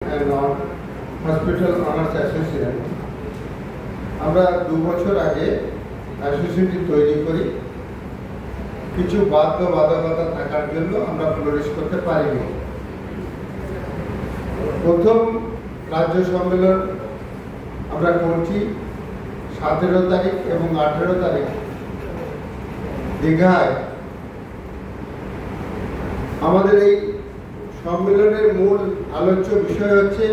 and hospital honours association আমরা 2 বছর আগে অ্যাসোসিয়েশনটি তৈরি করি। কিছু বাধ্যবাধকতা থাকার জন্য আমরা ফ্লোরিশ করতে পারিনি। প্রথম রাজ্য সম্মেলন আমরা করছি 17 তারিখ এবং 18 তারিখ দীঘায়। আমাদের এই সম্মেলনের মূল আলোচ্য বিষয় হচ্ছে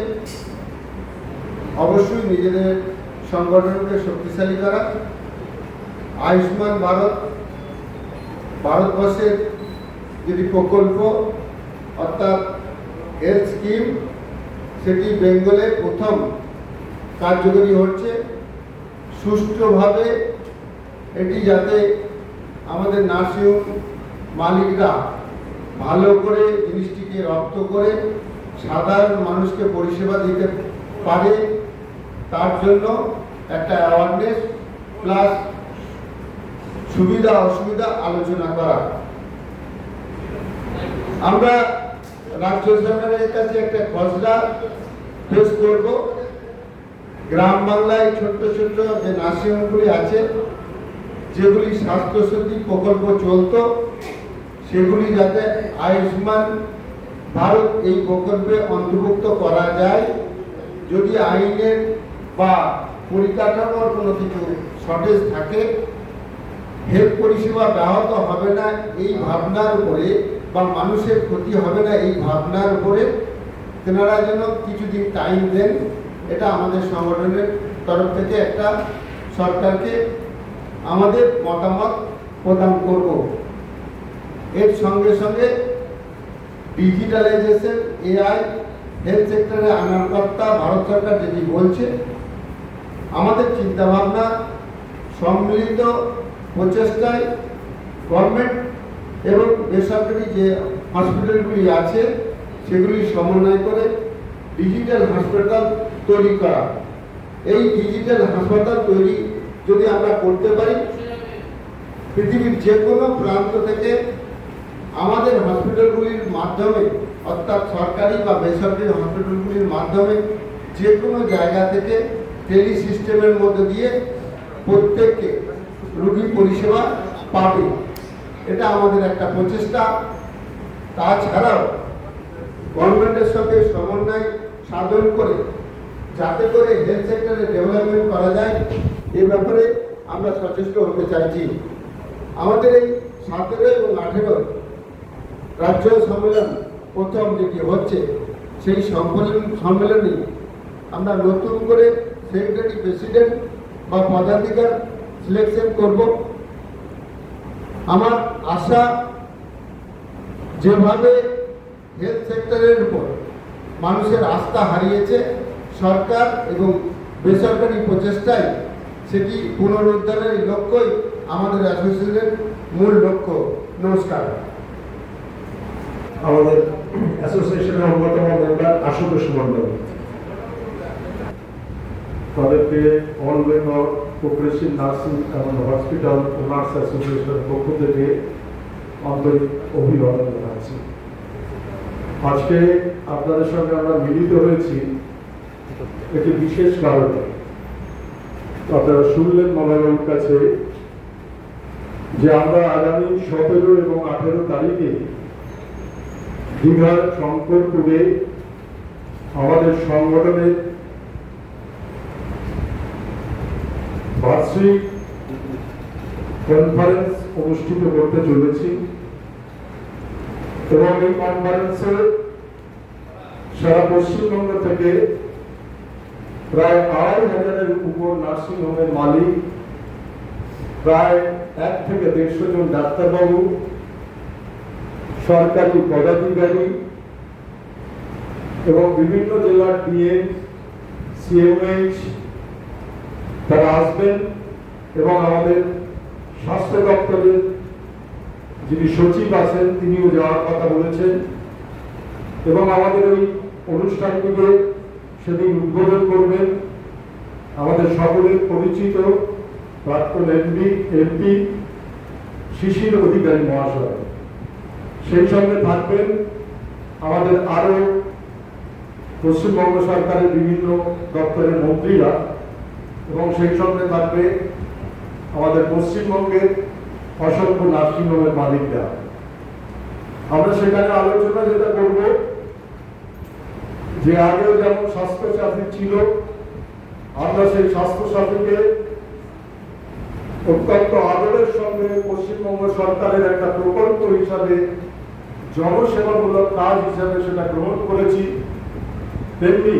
অবশ্যই নিজেদের সংগঠনকে শক্তিশালী করা, আয়ুষ্মান ভারতবর্ষের যেটি প্রকল্প অর্থাৎ হেলথ স্কিম, সেটি বেঙ্গলে প্রথম কার্যকরী হচ্ছে। সুষ্ঠুভাবে এটি যাতে আমাদের নার্সিংহোম মালিকরা ভালো করে জিনিসটিকে রপ্ত করে সাধারণ মানুষকে পরিষেবা দিতে পারে, তার জন্য একটা অ্যাওয়ারনেস প্লাস সুবিধা অসুবিধা আলোচনা করা। আমরা রাজ্য সরকারের কাছে একটা খসড়া পেশ করব। গ্রাম বাংলায় ছোট্ট ছোট্ট যে নার্সিংহোমগুলি আছে, যেগুলি স্বাস্থ্যসাথী প্রকল্প চলতো, সেগুলি যাতে আয়ুষ্মান ভারত এই প্রকল্পে অন্তর্ভুক্ত করা যায়। যদি আইনের বা পরিকাঠামোর কোনো কিছু শর্টেজ থাকে, হেলথ পরিষেবা ব্যাহত হবে না এই ভাবনার উপরে, বা মানুষের ক্ষতি হবে না এই ভাবনার উপরে তেনারা যেন কিছুদিন টাইম দেন। এটা আমাদের সংগঠনের তরফ থেকে একটা সরকারকে আমাদের মতামত প্রদান করব। এর সঙ্গে সঙ্গে ডিজিটালাইজেশন, এআই হেলথ সেক্টরে আনার কথা ভারত সরকার যেটি বলছে, আমাদের চিন্তাভাবনা সম্মিলিত প্রচেষ্টায় গভর্নমেন্ট এবং বেসরকারি যে হসপিটালগুলি আছে সেগুলি সমন্বয় করে ডিজিটাল হাসপাতাল তৈরি করা। এই ডিজিটাল হাসপাতাল তৈরি যদি আমরা করতে পারি, পৃথিবীর যে কোনো প্রান্ত থেকে আমাদের হসপিটালগুলির মাধ্যমে, অর্থাৎ সরকারি বা বেসরকারি হসপিটালগুলির মাধ্যমে যে কোনো জায়গা থেকে টেলি সিস্টেমের মধ্যে দিয়ে প্রত্যেককে রোগী পরিষেবা পাবে। এটা আমাদের একটা প্রচেষ্টা। তাছাড়াও গভর্নমেন্টের সঙ্গে সমন্বয় সাধন করে যাতে করে হেলথ সেক্টরে ডেভেলপমেন্ট করা যায়, এ ব্যাপারে আমরা সচেষ্ট হতে চাইছি। আমাদের এই 17 এবং 18 রাজ্য সম্মেলন প্রথম যেটি হচ্ছে, সেই সম্মেলনে আমরা নতুন করে সেক্রেটারি প্রেসিডেন্ট বা পদাধিকার সিলেকশন করব। আমার আশা, যেভাবে হেলথ সেক্টরের উপর মানুষের আস্থা হারিয়েছে, সরকার এবং বেসরকারি প্রচেষ্টায় সেটি পুনরুদ্ধারের লক্ষ্যই আমাদের অ্যাসোসিয়েশনের মূল লক্ষ্য। নমস্কার। আমাদের অ্যাসোসিয়েশনের অন্যতম মেম্বার আশুতোষ মণ্ডল, তাদেরকে অল বেঙ্গল প্রোগ্রেসিভ নার্সিং এবং হসপিটাল ওনার্স অ্যাসোসিয়েশনের পক্ষ থেকে আন্তরিক অভিবাদন জানাচ্ছি। আজকে আপনাদের সঙ্গে আমরা মিলিত হয়েছি একটি বিশেষ কারণে। আপনারা শুনলেন মনোরমের কাছে যে আমরা আগামী 17 এবং 18 তারিখে দীঘার শঙ্করপুরে আমাদের সংগঠনের বার্ষিক কনফারেন্স অনুষ্ঠিত করতে চলেছি এবং এই কনফারেন্সে সারা পশ্চিমবঙ্গ থেকে প্রায় 2,500-এর উপর নার্সিং হোমের মালিক, প্রায় 1 থেকে 150 জন ডাক্তারবাবু, সরকারি পদাধিকারী এবং বিভিন্ন জেলার ডিএম, সিএমএইচ তারা আসবেন এবং আমাদের স্বাস্থ্য দপ্তরের যিনি সচিব আছেন তিনিও যাওয়ার কথা বলেছেন এবং আমাদের ওই অনুষ্ঠানটিকে সেদিন উদ্বোধন করবেন আমাদের সকলের পরিচিত প্রাক্তন এমপি শিশির অধিকারী মহাশয়। সেই সঙ্গে থাকবেন আমাদের আরো পশ্চিমবঙ্গ সরকারের বিভিন্ন দপ্তরের মন্ত্রীরা এবং সেই সঙ্গে থাকবে আমাদের পশ্চিমবঙ্গের অসংখ্য নার্সিংহোমের মালিকরা। আমরা সেখানে আলোচনা যেটা করব যে আগেও যেমন স্বাস্থ্য সাথী ছিল, আমরা সেই স্বাস্থ্য সাথীকে অত্যন্ত আদরের সঙ্গে পশ্চিমবঙ্গ সরকারের একটা প্রকল্প হিসাবে জনসেবামূলক কাজ হিসাবে সেটা গ্রহণ করেছি। তেমনি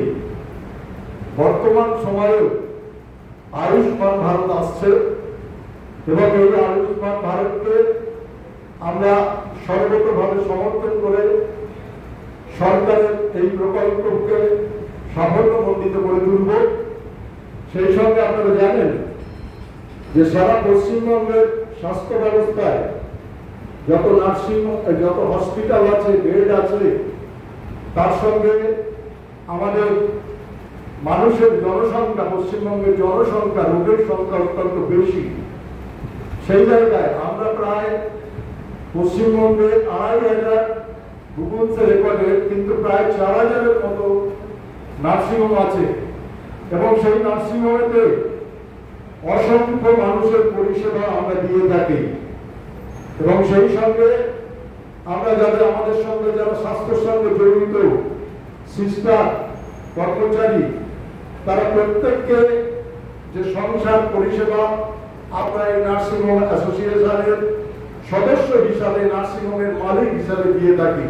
বর্তমান সময়েও আয়ুষ্মান ভারত আসছে এবং এই আয়ুষ্মান ভারতকে আমরা সর্বতভাবে সমর্থন করে সরকারের এই প্রকল্পকে সাফল্যমণ্ডিত করে তুলব। সেই সঙ্গে আপনারা জানেন যে সারা পশ্চিমবঙ্গের স্বাস্থ্য ব্যবস্থায় যত নার্সিং, যত হসপিটাল আছে, বেড আছে, তার সঙ্গে আমাদের মানুষের জনসংখ্যা, পশ্চিমবঙ্গের জনসংখ্যা, রোগের সংখ্যা অত্যন্ত বেশি। সেই জায়গায় আমরা প্রায় পশ্চিমবঙ্গে ২৫০০ গুগলসে রেকর্ডেড, কিন্তু প্রায় ৪০০০-এর মতো নার্সিংহোম আছে এবং সেই নার্সিংহোমেতে অসংখ্য মানুষের পরিষেবা আমরা দিয়ে থাকি। এবং সেই সঙ্গে আমরা যাদের আমাদের সঙ্গে যারা স্বাস্থ্যের সঙ্গে জড়িত সিস্টার, কর্মচারী, তারা প্রত্যেককে যে সংসার পরিষেবা আমরা এই নার্সিংহোম অ্যাসোসিয়েশনের সদস্য হিসাবে, নার্সিংহোমের মালিক হিসাবে দিয়ে থাকি।